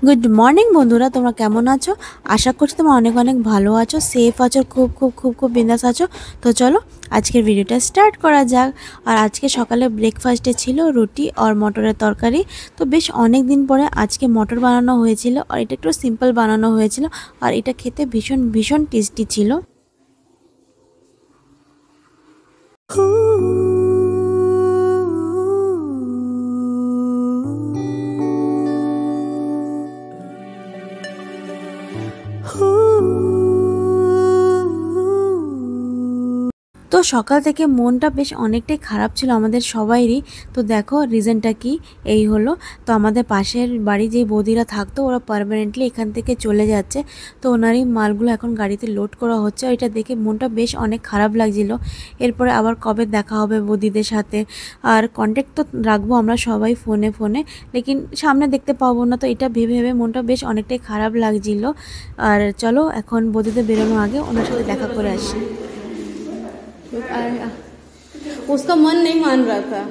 Good morning বন্ধুরা, তোমরা কেমন আছো? আশা করছি তোমরা অনেক অনেক ভালো আছো, সেফ আছো, খুব খুব খুব খুব বিন্দাস আছো। তো চলো আজকের ভিডিওটা স্টার্ট করা যাক। আর আজকে সকালে ব্রেকফাস্টে ছিল রুটি আর মটরের তরকারি। তো বেশ অনেক দিন পরে আজকে মটর বানানো হয়েছিল, আর এটা একটু সিম্পল বানানো হয়েছিল, আর এটা খেতে ভীষণ ভীষণ টেস্টি ছিল। তো সকাল থেকে মনটা বেশ অনেকটাই খারাপ ছিল আমাদের সবাইরই। তো দেখো রিজনটা কি, এই হলো। তো আমাদের পাশের বাড়ি যেই বৌদিরা থাকতো ওরা পার্মানেন্টলি এখান থেকে চলে যাচ্ছে। তো ওনারই মালগুলো এখন গাড়িতে লোড করা হচ্ছে। এটা দেখে মনটা বেশ অনেক খারাপ লাগছিল। এরপরে আবার কবে দেখা হবে বৌদিদের সাথে, আর কন্ট্যাক্ট তো রাখবো আমরা সবাই ফোনে ফোনে, লেকিন সামনে দেখতে পাবো না। তো এটা ভেবে ভেবে মনটা বেশ অনেকটাই খারাপ লাগছিল। আর চলো এখন বৌদিদের বেরোনোর আগে ওনার সাথে দেখা করে আসি। उसका मन नहीं मान रहा था।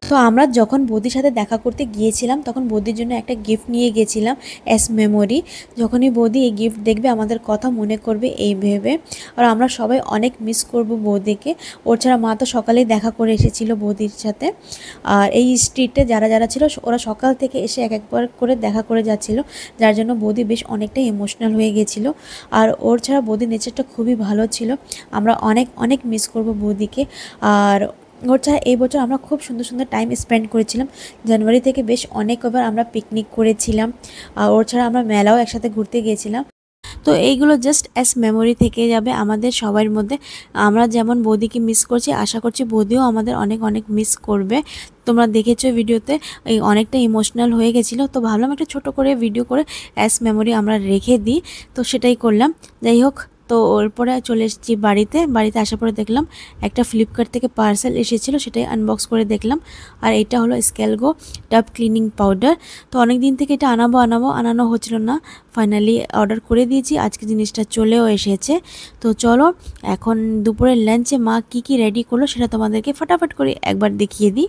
তো আমরা যখন বৌদির সাথে দেখা করতে গিয়েছিলাম তখন বৌদির জন্য একটা গিফট নিয়ে গেছিলাম অ্যাজ মেমোরি। যখনই বৌদি এই গিফট দেখবে আমাদের কথা মনে করবে এই ভেবে। আর আমরা সবাই অনেক মিস করব বৌদিকে। ওর ছাড়া মা তো সকালেই দেখা করে এসেছিল বৌদির সাথে। আর এই স্ট্রিটে যারা যারা ছিল ওরা সকাল থেকে এসে এক একবার করে দেখা করে যাচ্ছিল, যার জন্য বৌদি বেশ অনেকটাই ইমোশনাল হয়ে গেছিলো। আর ওর ছাড়া বৌদির নেচারটা খুবই ভালো ছিল। আমরা অনেক অনেক মিস করব বৌদিকে। আর ওর ছাড়া এই বছর আমরা খুব সুন্দর সুন্দর টাইম স্পেন্ড করেছিলাম। জানুয়ারি থেকে বেশ অনেকবার আমরা পিকনিক করেছিলাম। আর ওর ছাড়া আমরা মেলাও একসাথে ঘুরতে গিয়েছিলাম। তো এইগুলো জাস্ট অ্যাজ মেমোরি থেকে যাবে আমাদের সবার মধ্যে। আমরা যেমন বৌদিকে মিস করছি, আশা করছি বৌদিও আমাদের অনেক অনেক মিস করবে। তোমরা দেখেছো ভিডিওতে এই অনেকটা ইমোশনাল হয়ে গেছিলো। তো ভাবলাম একটা ছোট করে ভিডিও করে অ্যাজ মেমোরি আমরা রেখে দিই। তো সেটাই করলাম। যাই হোক, তো ওরপরে চলে এসেছি বাড়িতে আসার পরে দেখলাম একটা ফ্লিপকার্ট থেকে পার্সেল এসেছিলো, সেটাই আনবক্স করে দেখলাম। আর এটা হলো স্কেলগো টাব ক্লিনিং পাউডার। তো অনেক দিন থেকে এটা আনানো হচ্ছিল না, ফাইনালি অর্ডার করে দিয়েছি। আজকে জিনিসটা চলেও এসেছে। তো চলো এখন দুপুরের লাঞ্চে মা কি রেডি করলো সেটা তোমাদেরকে ফটাফট করে একবার দেখিয়ে দিই।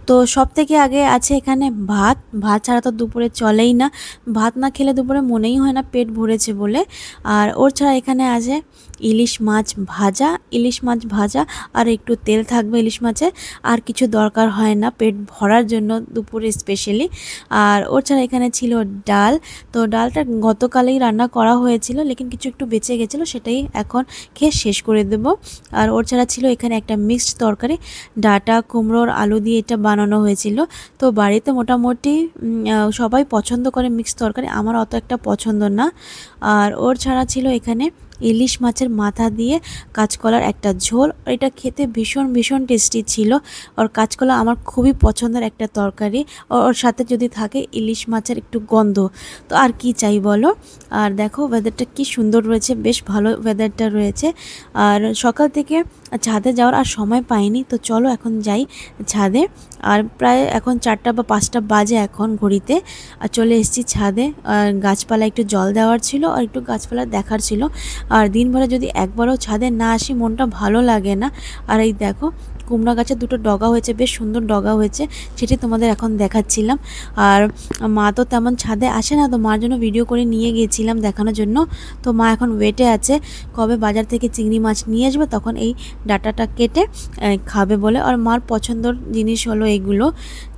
তো সব থেকে আগে আছে এখানে ভাত। ভাত ছাড়া তো দুপুরে চলেই না, ভাত না খেলে দুপুরে মনেই হয় না পেট ভরেছে বলে। আর ওর ছাড়া এখানে আছে ইলিশ মাছ ভাজা, আর একটু তেল থাকবে ইলিশ মাছের। আর কিছু দরকার হয় না পেট ভরার জন্য দুপুরে স্পেশালি। আর ওর ছাড়া এখানে ছিল ডাল। তো ডালটা গতকালেই রান্না করা হয়েছিল, লেকিন কিছু একটু বেঁচে গেছিলো, সেটাই এখন খেয়ে শেষ করে দেব। আর ওর ছাড়া ছিল এখানে একটা মিক্সড তরকারি, ডাঁটা কুমড়োর আলু দিয়ে এটা বানানো হয়েছিল। তো বাড়িতে মোটামুটি সবাই পছন্দ করে মিক্সড তরকারি, আমার অত একটা পছন্দ না। আর ওর ছাড়া ছিল এখানে ইলিশ মাছের মাথা দিয়ে কাঁচকলার একটা ঝোল। এটা খেতে ভীষণ ভীষণ টেস্টি ছিল। আর কাঁচকলা আমার খুবই পছন্দের একটা তরকারি। ওর সাথে যদি থাকে ইলিশ মাছের একটু গন্ধ, তো আর কি চাই বলো। আর দেখো ওয়েদারটা কি সুন্দর রয়েছে, বেশ ভালো ওয়েদারটা রয়েছে। আর সকাল থেকে ছাদে যাওয়ার আর সময় পাইনি। তো চলো এখন যাই ছাদে। আর প্রায় এখন 4টা বা 5টা বাজে এখন ঘড়িতে। আর চলে এসেছি ছাদে। আর গাছপালা একটু জল দেওয়ার ছিল, আর একটু গাছপালা দেখার ছিল। আর দিনভরে যদি একবারও ছাদে না আসি মনটা ভালো লাগে না। আর এই দেখো কুমড়া গাছে দুটো ডগা হয়েছে, বেশ সুন্দর ডগা হয়েছে, সেটি তোমাদের এখন দেখাচ্ছিলাম। আর মা তো তেমন ছাদে আসে না, তো মার জন্য ভিডিও করে নিয়ে গিয়েছিলাম দেখানোর জন্য। তো মা এখন ওয়েটে আছে কবে বাজার থেকে চিংড়ি মাছ নিয়ে আসবে, তখন এই ডাটাটা কেটে খাবে বলে। আর মার পছন্দর জিনিস হলো এগুলো।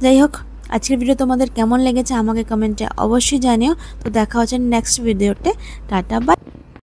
যাই হোক, আজকের ভিডিও তোমাদের কেমন লেগেছে আমাকে কমেন্টে অবশ্যই জানিও। তো দেখা হচ্ছে নেক্সট ভিডিওতে। Tata bye.